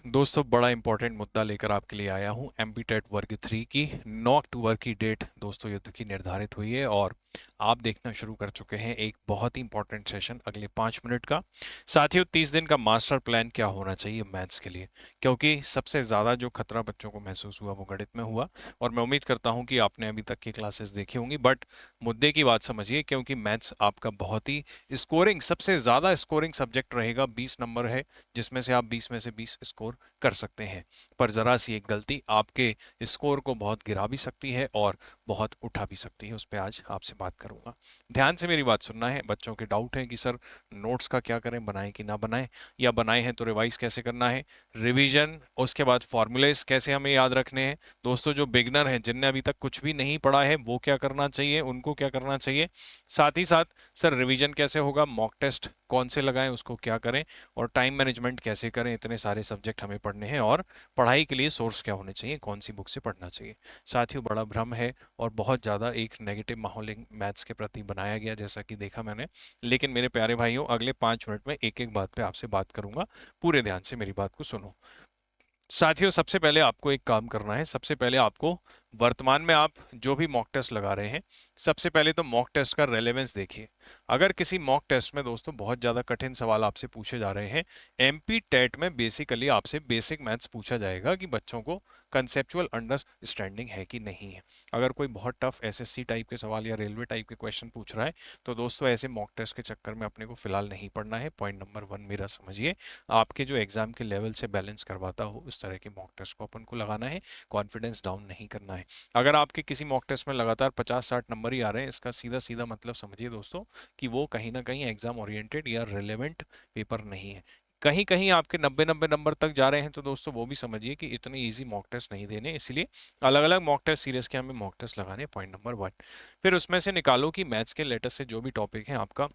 दोस्तों बड़ा इंपॉर्टेंट मुद्दा लेकर आपके लिए आया हूं। एमपी टेट वर्ग 3 की 9 अक्टूबर की डेट दोस्तों युद्ध की निर्धारित हुई है और आप देखना शुरू कर चुके हैं एक बहुत ही इंपॉर्टेंट सेशन अगले 5 मिनट का। साथियों 30 दिन का मास्टर प्लान क्या होना चाहिए मैथ्स के लिए, क्योंकि सबसे ज़्यादा जो खतरा बच्चों को महसूस हुआ वो गणित में हुआ। और मैं उम्मीद करता हूं कि आपने अभी तक की क्लासेस देखी होंगी, बट मुद्दे की बात समझिए, क्योंकि मैथ्स आपका बहुत ही स्कोरिंग सबसे ज़्यादा स्कोरिंग सब्जेक्ट रहेगा। 20 नंबर है जिसमें से आप 20 में से 20 स्कोर कर सकते हैं। पर ज़रा सी एक गलती आपके स्कोर को बहुत गिरा भी सकती है और बहुत उठा भी सकती है। उस पर आज आपसे बात करूंगा। ध्यान से मेरी बात सुनना है। बच्चों के डाउट है कि सर नोट्स का क्या करें, बनाएं कि ना बनाएं, या बनाए हैं तो रिवाइज कैसे करना है, रिवीजन, उसके बाद फॉर्मूलेस कैसे हमें याद रखने हैं। दोस्तों जो बिगनर हैं, जिनने अभी तक कुछ भी नहीं पढ़ा है, वो क्या करना चाहिए, उनको क्या करना चाहिए। साथ ही साथ सर रिवीजन कैसे होगा, मॉक टेस्ट कौन से लगाएं, उसको क्या करें, और टाइम मैनेजमेंट कैसे करें। इतने सारे सब्जेक्ट हमें पढ़ने हैं और पढ़ाई के लिए सोर्स क्या होने चाहिए, कौन सी बुक से पढ़ना चाहिए। साथियों बड़ा भ्रम है और बहुत ज़्यादा एक नेगेटिव माहौल मैथ्स के प्रति बनाया गया, जैसा कि देखा मैंने। लेकिन मेरे प्यारे भाइयों, अगले 5 मिनट में एक एक बात पे आपसे बात करूंगा। पूरे ध्यान से मेरी बात को सुनो। साथियों सबसे पहले आपको एक काम करना है। सबसे पहले आपको वर्तमान में आप जो भी मॉक टेस्ट लगा रहे हैं, सबसे पहले तो मॉक टेस्ट का रेलेवेंस देखिए। अगर किसी मॉक टेस्ट में दोस्तों बहुत ज़्यादा कठिन सवाल आपसे पूछे जा रहे हैं, एमपी टेट में बेसिकली आपसे बेसिक मैथ्स पूछा जाएगा कि बच्चों को कंसेप्चुअल अंडरस्टैंडिंग है कि नहीं है। अगर कोई बहुत टफ एसएससी टाइप के सवाल या रेलवे टाइप के क्वेश्चन पूछ रहा है, तो दोस्तों ऐसे मॉक टेस्ट के चक्कर में अपने को फिलहाल नहीं पढ़ना है। पॉइंट नंबर 1 मेरा समझिए। आपके जो एग्जाम के लेवल से बैलेंस करवाता हो उस तरह के मॉक टेस्ट को अपन को लगाना है। कॉन्फिडेंस डाउन नहीं करना है। अगर आपके किसी मॉक टेस्ट में लगातार 50-60 नंबर ही आ रहे हैं, इसका सीधा सीधा मतलब समझिए दोस्तों कि वो कहीं ना कहीं एग्जाम ओरिएंटेड या रिलेवेंट पेपर नहीं है। कहीं कहीं आपके 90-90 नंबर तक जा रहे हैं, तो दोस्तों वो भी समझिए कि इतनी इजी मॉक टेस्ट नहीं देने। इसलिए अलग अलग मॉक टेस्ट सीरीज के हमें मॉक टेस्ट लगाने। Point number 1। फिर उसमें से निकालो कि मैथ्स के लेटेस्ट से जो भी टॉपिक है आपका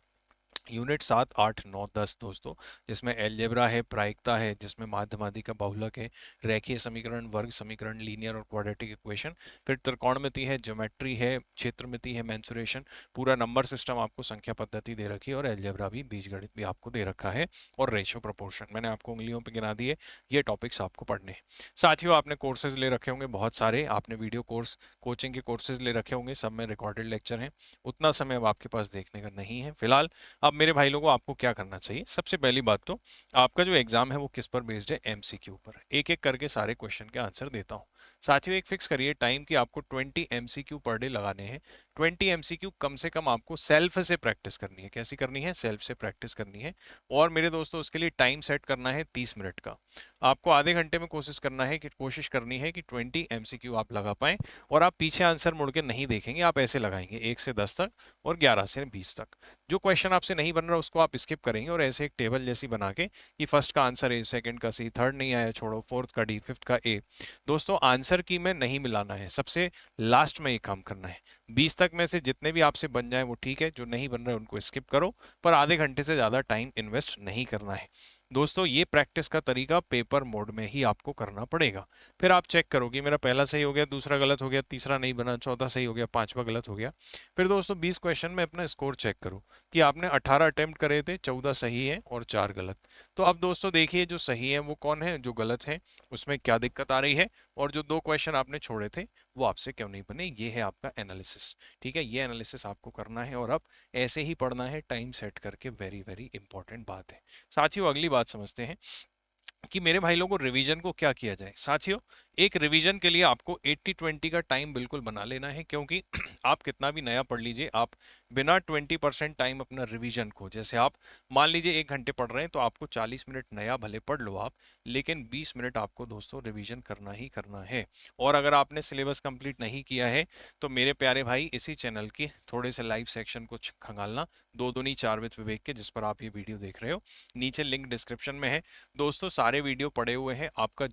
यूनिट 7, 8, 9, 10 दोस्तों, जिसमें एलजेब्रा है, प्रायिकता है, जिसमें माध्यमादि का बहुलक है, रेखीय समीकरण, वर्ग समीकरण, लीनियर और क्वाड्रेटिक इक्वेशन, फिर त्रिकोणमिति है, ज्योमेट्री है, क्षेत्रमिति है, मेंसुरेशन, पूरा नंबर सिस्टम आपको संख्या पद्धति दे रखी है, और एलजेब्रा भी, बीजगणित भी आपको दे रखा है, और रेशियो प्रोपोर्शन मैंने आपको उंगलियों पर गिना दिए। ये टॉपिक्स आपको पढ़ने हैं। साथियों आपने कोर्सेज ले रखे होंगे बहुत सारे, आपने वीडियो कोर्स कोचिंग के कोर्सेज ले रखे होंगे, सब में रिकॉर्डेड लेक्चर हैं। उतना समय अब आपके पास देखने का नहीं है फिलहाल। अब मेरे भाई लोगों आपको क्या करना चाहिए, सबसे पहली बात तो आपका जो एग्जाम है वो किस पर बेस्ड है, एमसीक्यू पर। एक एक करके सारे क्वेश्चन के आंसर देता हूँ। साथियों एक फिक्स करिए टाइम कि आपको 20 एमसीक्यू पर डे लगाने हैं। 20 एमसीक्यू कम से कम आपको सेल्फ से प्रैक्टिस करनी है। कैसी करनी है, सेल्फ से प्रैक्टिस करनी है। और मेरे दोस्तों उसके लिए टाइम सेट करना है 30 मिनट का। आपको आधे घंटे में कोशिश करनी है कि 20 एमसीक्यू आप लगा पाएं। और आप पीछे आंसर मुड़ के नहीं देखेंगे, आप ऐसे लगाएंगे 1 से 10 तक और 11 से 20 तक। जो क्वेश्चन आपसे नहीं बन रहा उसको आप स्किप करेंगे और ऐसे एक टेबल जैसी बना के कि फर्स्ट का आंसर ए, सेकंड का सी, थर्ड नहीं आया छोड़ो, फोर्थ का डी, फिफ्थ का ए। दोस्तों आंसर की में नहीं मिलाना है, सबसे लास्ट में ये काम करना है। 20 तक में से जितने भी आपसे बन जाए वो ठीक है, जो नहीं बन रहा है उनको स्किप करो, पर आधे घंटे से ज़्यादा टाइम इन्वेस्ट नहीं करना है। दोस्तों ये प्रैक्टिस का तरीका पेपर मोड में ही आपको करना पड़ेगा। फिर आप चेक करोगे मेरा पहला सही हो गया, दूसरा गलत हो गया, तीसरा नहीं बना, चौथा सही हो गया, पांचवा गलत हो गया। फिर दोस्तों 20 क्वेश्चन में अपना स्कोर चेक करो कि आपने 18 अटेम्प्ट करे थे, 14 सही है और 4 गलत। तो अब दोस्तों देखिए जो सही है वो कौन है, जो गलत है उसमें क्या दिक्कत आ रही है, और जो दो क्वेश्चन आपने छोड़े थे वो आपसे क्यों नहीं बने। ये है आपका एनालिसिस। ठीक है, ये एनालिसिस आपको करना है और अब ऐसे ही पढ़ना है टाइम सेट करके। वेरी वेरी इंपॉर्टेंट बात है। साथियों अगली बात समझते हैं कि मेरे भाई लोगों को रिवीजन को क्या किया जाए। साथियों एक रिवीजन के लिए आपको 80-20 का टाइम बिल्कुल बना लेना है, क्योंकि आप कितना भी नया पढ़ लीजिए, आप बिना 20% टाइम अपना रिवीजन को, जैसे आप मान लीजिए 1 घंटे पढ़ रहे हैं तो आपको 40 मिनट नया भले पढ़ लो आप, लेकिन 20 मिनट आपको दोस्तों रिवीजन करना ही करना है। और अगर आपने सिलेबस कंप्लीट नहीं किया है तो मेरे प्यारे भाई इसी चैनल के थोड़े से लाइव सेक्शन को खंगालना, दो दूनी चार विद विवेक के, जिस पर आप ये वीडियो देख रहे हो, नीचे लिंक डिस्क्रिप्शन में है। दोस्तों सारे वीडियो पड़े हुए हैं। आपका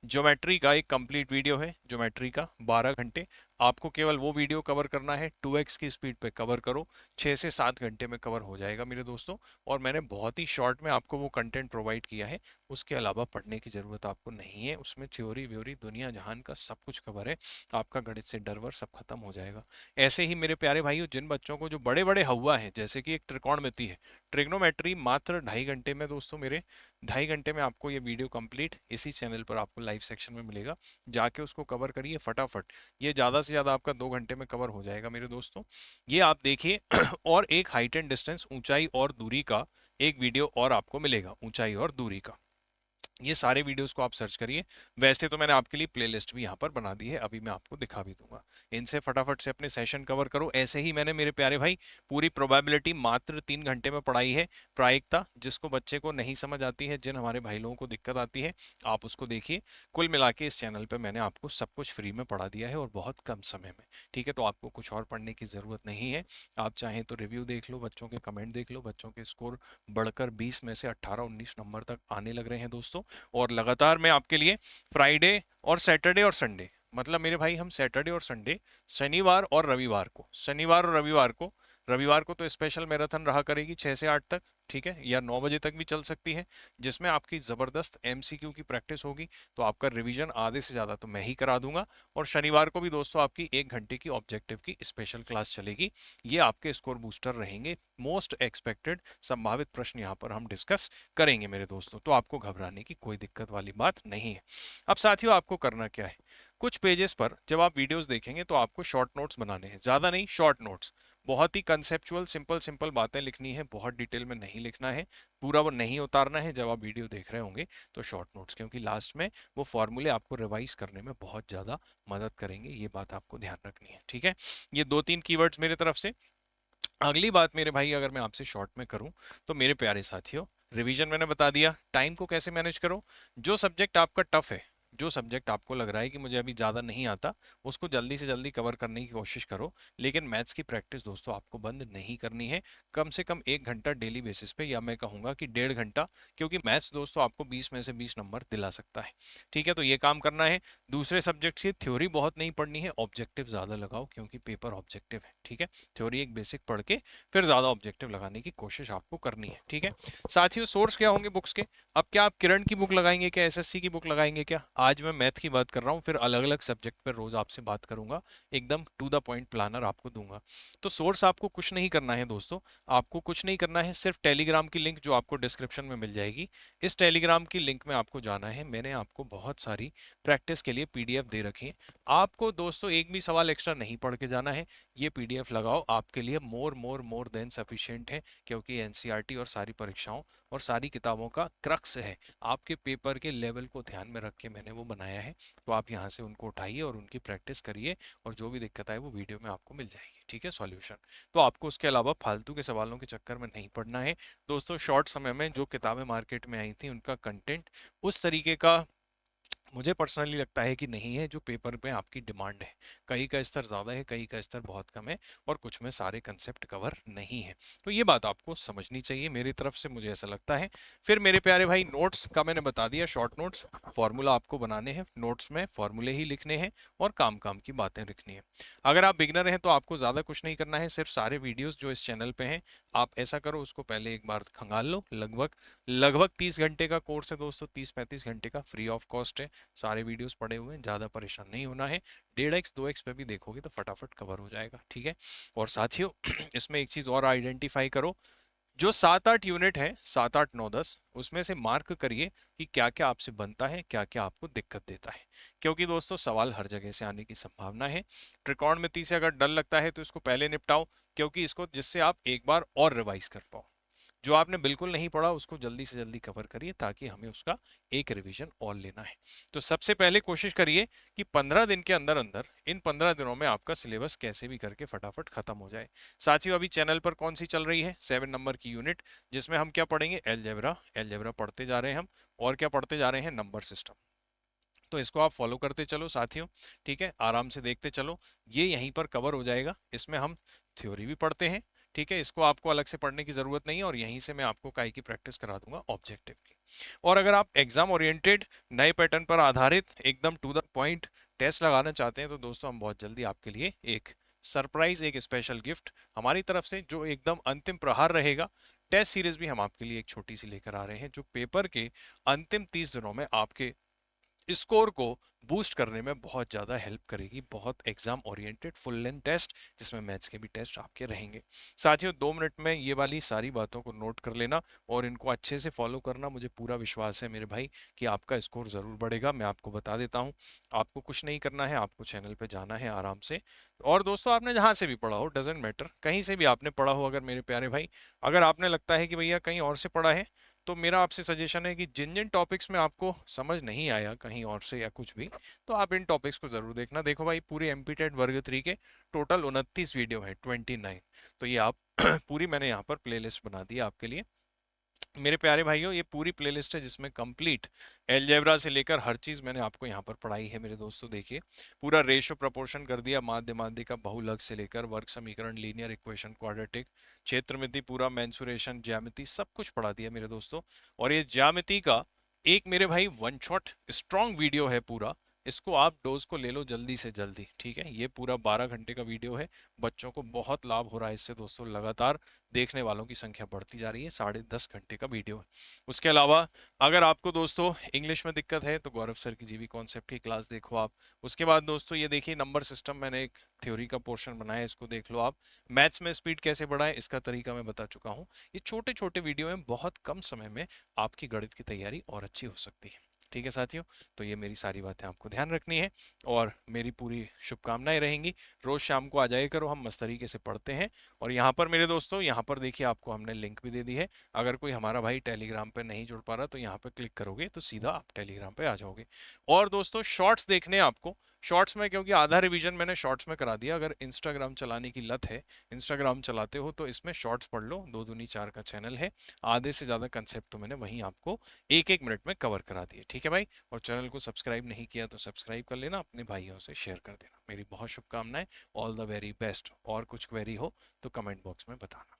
ज्योमेट्री का एक कंप्लीट वीडियो है, ज्योमेट्री का 12 घंटे आपको केवल वो वीडियो कवर करना है, 2x की स्पीड पे कवर करो, 6 से 7 घंटे में कवर हो जाएगा मेरे दोस्तों। और मैंने बहुत ही शॉर्ट में आपको वो कंटेंट प्रोवाइड किया है, उसके अलावा पढ़ने की ज़रूरत आपको नहीं है। उसमें थ्योरी व्योरी दुनिया जहान का सब कुछ कवर है, आपका गणित से डर वर सब खत्म हो जाएगा। ऐसे ही मेरे प्यारे भाइयों, जिन बच्चों को जो बड़े बड़े हवा है, जैसे कि एक त्रिकोणमिति है, ट्रिग्नोमेट्री, मात्र 2.5 घंटे में दोस्तों मेरे, 2.5 घंटे में आपको ये वीडियो कंप्लीट इसी चैनल पर आपको लाइव सेक्शन में मिलेगा। जाके उसको कवर करिए फटाफट, ये ज़्यादा से ज़्यादा आपका 2 घंटे में कवर हो जाएगा मेरे दोस्तों। ये आप देखिए। और एक हाइट एंड डिस्टेंस, ऊंचाई और दूरी का एक वीडियो और आपको मिलेगा, ऊंचाई और दूरी का। ये सारे वीडियोस को आप सर्च करिए। वैसे तो मैंने आपके लिए प्लेलिस्ट भी यहाँ पर बना दी है, अभी मैं आपको दिखा भी दूंगा। इनसे फटाफट से अपने सेशन कवर करो। ऐसे ही मैंने मेरे प्यारे भाई पूरी प्रोबेबिलिटी मात्र 3 घंटे में पढ़ाई है। प्रायिकता, जिसको बच्चे को नहीं समझ आती है, जिन हमारे भाई लोगों को दिक्कत आती है, आप उसको देखिए। कुल मिला के इस चैनल पर मैंने आपको सब कुछ फ्री में पढ़ा दिया है और बहुत कम समय में। ठीक है, तो आपको कुछ और पढ़ने की ज़रूरत नहीं है। आप चाहें तो रिव्यू देख लो, बच्चों के कमेंट देख लो, बच्चों के स्कोर बढ़कर 20 में से 18-19 नंबर तक आने लग रहे हैं दोस्तों। और लगातार मैं आपके लिए फ्राइडे और सैटरडे और संडे, मतलब मेरे भाई हम सैटरडे और संडे, शनिवार और रविवार को, शनिवार और रविवार को, रविवार को तो स्पेशल मैराथन रहा करेगी 6 से 8 तक, ठीक है, या 9 बजे तक भी चल सकती है, जिसमें आपकी ज़बरदस्त एमसीक्यू की प्रैक्टिस होगी। तो आपका रिवीजन आधे से ज़्यादा तो मैं ही करा दूंगा। और शनिवार को भी दोस्तों आपकी 1 घंटे की ऑब्जेक्टिव की स्पेशल क्लास चलेगी। ये आपके स्कोर बूस्टर रहेंगे। मोस्ट एक्सपेक्टेड संभावित प्रश्न यहाँ पर हम डिस्कस करेंगे मेरे दोस्तों, तो आपको घबराने की कोई दिक्कत वाली बात नहीं है। अब साथियों, आपको करना क्या है, कुछ पेजेस पर जब आप वीडियोस देखेंगे तो आपको शॉर्ट नोट्स बनाने हैं, ज़्यादा नहीं, शॉर्ट नोट्स। बहुत ही कंसेप्चुअल सिंपल सिंपल बातें लिखनी है, बहुत डिटेल में नहीं लिखना है, पूरा वो नहीं उतारना है जब आप वीडियो देख रहे होंगे तो शॉर्ट नोट्स, क्योंकि लास्ट में वो फॉर्मूले आपको रिवाइज करने में बहुत ज़्यादा मदद करेंगे, ये बात आपको ध्यान रखनी है। ठीक है, ये 2-3 कीवर्ड्स मेरे तरफ से। अगली बात मेरे भाई, अगर मैं आपसे शॉर्ट में करूं तो मेरे प्यारे साथियों, रिवीजन मैंने बता दिया। टाइम को कैसे मैनेज करो, जो सब्जेक्ट आपका टफ है, जो सब्जेक्ट आपको लग रहा है कि मुझे अभी ज़्यादा नहीं आता, उसको जल्दी से जल्दी कवर करने की कोशिश करो। लेकिन मैथ्स की प्रैक्टिस दोस्तों आपको बंद नहीं करनी है। कम से कम 1 घंटा डेली बेसिस पे, या मैं कहूँगा कि 1.5 घंटा, क्योंकि मैथ्स दोस्तों आपको 20 में से 20 नंबर दिला सकता है। ठीक है, तो ये काम करना है। दूसरे सब्जेक्ट्स की थ्योरी बहुत नहीं पढ़नी है, ऑब्जेक्टिव ज़्यादा लगाओ, क्योंकि पेपर ऑब्जेक्टिव है। ठीक है, थ्योरी एक बेसिक पढ़ के फिर ज़्यादा ऑब्जेक्टिव लगाने की कोशिश आपको करनी है। ठीक है, साथियों, सोर्स क्या होंगे बुक्स के, अब क्या आप किरण की बुक लगाएंगे, क्या एसएससी की बुक लगाएंगे, क्या? आज मैं मैथ की बात कर रहा हूँ, फिर अलग अलग सब्जेक्ट पर रोज आपसे बात करूंगा, एकदम टू द पॉइंट प्लानर आपको दूंगा। तो सोर्स आपको कुछ नहीं करना है दोस्तों, आपको कुछ नहीं करना है, सिर्फ टेलीग्राम की लिंक जो आपको डिस्क्रिप्शन में मिल जाएगी, इस टेलीग्राम की लिंक में आपको जाना है। मैंने आपको बहुत सारी प्रैक्टिस के लिए पीडीएफ दे रखी है। आपको दोस्तों एक भी सवाल एक्स्ट्रा नहीं पढ़ के जाना है, ये पीडीएफ लगाओ, आपके लिए मोर मोर मोर देन सफिशिएंट है। क्योंकि एनसीईआरटी और सारी परीक्षाओं और सारी किताबों का क्रक्स है, आपके पेपर के लेवल को ध्यान में रख के मैंने वो बनाया है। तो आप यहाँ से उनको उठाइए और उनकी प्रैक्टिस करिए, और जो भी दिक्कत आए वो वीडियो में आपको मिल जाएगी। ठीक है, सॉल्यूशन। तो आपको उसके अलावा फालतू के सवालों के चक्कर में नहीं पड़ना है दोस्तों। शॉर्ट समय में जो किताबें मार्केट में आई थी, उनका कंटेंट उस तरीके का मुझे पर्सनली लगता है कि नहीं है जो पेपर पे आपकी डिमांड है। कहीं का स्तर ज़्यादा है, कहीं का स्तर बहुत कम है, और कुछ में सारे कंसेप्ट कवर नहीं है। तो ये बात आपको समझनी चाहिए, मेरी तरफ से मुझे ऐसा लगता है। फिर मेरे प्यारे भाई, नोट्स का मैंने बता दिया, शॉर्ट नोट्स, फॉर्मूला आपको बनाने हैं, नोट्स में फॉर्मूले ही लिखने हैं और काम काम की बातें लिखनी है। अगर आप बिगनर हैं तो आपको ज़्यादा कुछ नहीं करना है, सिर्फ सारे वीडियोज़ जो इस चैनल पर हैं, आप ऐसा करो, उसको पहले एक बार खंगाल लो। लगभग लगभग 30 घंटे का कोर्स है दोस्तों, 30-35 घंटे का, फ्री ऑफ कॉस्ट है, सारे वीडियोस पड़े हुए हैं, ज़्यादा परेशान नहीं होना है। 1.5x 2x पे भी देखोगे तो फटाफट कवर हो जाएगा। ठीक है, और साथियों, इसमें एक चीज़ और आइडेंटिफाई करो, जो 7-8 यूनिट है, 7-8-9-10, उसमें से मार्क करिए कि क्या क्या आपसे बनता है, क्या क्या आपको दिक्कत देता है। क्योंकि दोस्तों सवाल हर जगह से आने की संभावना है। त्रिकोणमिति से अगर डर लगता है तो इसको पहले निपटाओ, क्योंकि इसको, जिससे आप एक बार और रिवाइज कर पाओ। जो आपने बिल्कुल नहीं पढ़ा उसको जल्दी से जल्दी कवर करिए, ताकि हमें उसका एक रिवीजन और लेना है। तो सबसे पहले कोशिश करिए कि 15 दिन के अंदर अंदर, इन 15 दिनों में आपका सिलेबस कैसे भी करके फटाफट खत्म हो जाए। साथियों, अभी चैनल पर कौन सी चल रही है, 7 नंबर की यूनिट, जिसमें हम क्या पढ़ेंगे, एलजेब्रा। एलजेब्रा पढ़ते जा रहे हैं हम, और क्या पढ़ते जा रहे हैं, नंबर सिस्टम। तो इसको आप फॉलो करते चलो साथियों। ठीक है, आराम से देखते चलो, ये यहीं पर कवर हो जाएगा। इसमें हम थ्योरी भी पढ़ते हैं। ठीक है, इसको आपको अलग से पढ़ने की जरूरत नहीं है, और यहीं से मैं आपको काई की प्रैक्टिस करा दूंगा ऑब्जेक्टिव की। और अगर आप एग्जाम ओरिएंटेड, नए पैटर्न पर आधारित, एकदम टू द पॉइंट टेस्ट लगाना चाहते हैं तो दोस्तों हम बहुत जल्दी आपके लिए एक सरप्राइज, एक स्पेशल गिफ्ट हमारी तरफ से जो एकदम अंतिम प्रहार रहेगा, टेस्ट सीरीज भी हम आपके लिए एक छोटी सी लेकर आ रहे हैं, जो पेपर के अंतिम 30 दिनों में आपके स्कोर को बूस्ट करने में बहुत ज़्यादा हेल्प करेगी। बहुत exam oriented full length test, जिसमें मैथ्स के भी टेस्ट आपके रहेंगे। साथियों 2 मिनट में ये वाली सारी बातों को नोट कर लेना और इनको अच्छे से फॉलो करना। मुझे पूरा विश्वास है मेरे भाई कि आपका स्कोर ज़रूर बढ़ेगा। मैं आपको बता देता हूँ, आपको कुछ नहीं करना है, आपको चैनल पे जाना है आराम से। और दोस्तों आपने जहाँ से भी पढ़ा हो, डजेंट मैटर, कहीं से भी आपने पढ़ा हो, अगर मेरे प्यारे भाई अगर आपने लगता है कि भैया कहीं और से पढ़ा है, तो मेरा आपसे सजेशन है कि जिन जिन टॉपिक्स में आपको समझ नहीं आया कहीं और से या कुछ भी, तो आप इन टॉपिक्स को जरूर देखना। देखो भाई, पूरी एमपी टेट वर्ग 3 के टोटल 29 वीडियो है, 29। तो ये आप पूरी मैंने यहाँ पर प्लेलिस्ट बना दी है आपके लिए मेरे प्यारे भाइयों। ये पूरी प्लेलिस्ट है जिसमें कंप्लीट अलजेब्रा से लेकर हर चीज मैंने आपको यहाँ पर पढ़ाई है मेरे दोस्तों। देखिए, पूरा रेशो प्रपोर्शन कर दिया, माध्य माध्यिका बहुलक से लेकर वर्ग समीकरण, लीनियर इक्वेशन, क्वाड्रेटिक, क्षेत्रमिति, पूरा मेंसुरेशन, ज्यामिति, सब कुछ पढ़ा दिया मेरे दोस्तों। और ये ज्यामिति का एक मेरे भाई वन शॉट स्ट्रॉन्ग वीडियो है पूरा, इसको आप डोज को ले लो जल्दी से जल्दी, ठीक है। ये पूरा 12 घंटे का वीडियो है, बच्चों को बहुत लाभ हो रहा है इससे दोस्तों। लगातार देखने वालों की संख्या बढ़ती जा रही है, 10.5 घंटे का वीडियो है। उसके अलावा अगर आपको दोस्तों इंग्लिश में दिक्कत है तो गौरव सर की जीवी कॉन्सेप्ट की क्लास देखो आप। उसके बाद दोस्तों ये देखिए, नंबर सिस्टम मैंने एक थ्योरी का पोर्शन बनाया है, इसको देख लो आप। मैथ्स में स्पीड कैसे बढ़ाएं इसका तरीका मैं बता चुका हूँ। ये छोटे छोटे वीडियो में बहुत कम समय में आपकी गणित की तैयारी और अच्छी हो सकती है, ठीक है साथियों। तो ये मेरी सारी बातें आपको ध्यान रखनी है और मेरी पूरी शुभकामनाएं रहेंगी। रोज शाम को आ जाया करो, हम मस्त तरीके से पढ़ते हैं। और यहाँ पर मेरे दोस्तों, यहाँ पर देखिए आपको हमने लिंक भी दे दी है। अगर कोई हमारा भाई टेलीग्राम पे नहीं जुड़ पा रहा तो यहाँ पे क्लिक करोगे तो सीधा आप टेलीग्राम पे आ जाओगे। और दोस्तों शॉर्ट्स देखने हैं आपको, शॉर्ट्स में क्योंकि आधा रिवीजन मैंने शॉर्ट्स में करा दिया। अगर इंस्टाग्राम चलाने की लत है, इंस्टाग्राम चलाते हो, तो इसमें शॉर्ट्स पढ़ लो, 2 दूनी 4 का चैनल है। आधे से ज़्यादा कंसेप्ट तो मैंने वहीं आपको एक एक मिनट में कवर करा दिए, ठीक है भाई। और चैनल को सब्सक्राइब नहीं किया तो सब्सक्राइब कर लेना, अपने भाइयों से शेयर कर देना। मेरी बहुत शुभकामनाएं, ऑल द वेरी बेस्ट। और कुछ क्वेरी हो तो कमेंट बॉक्स में बताना।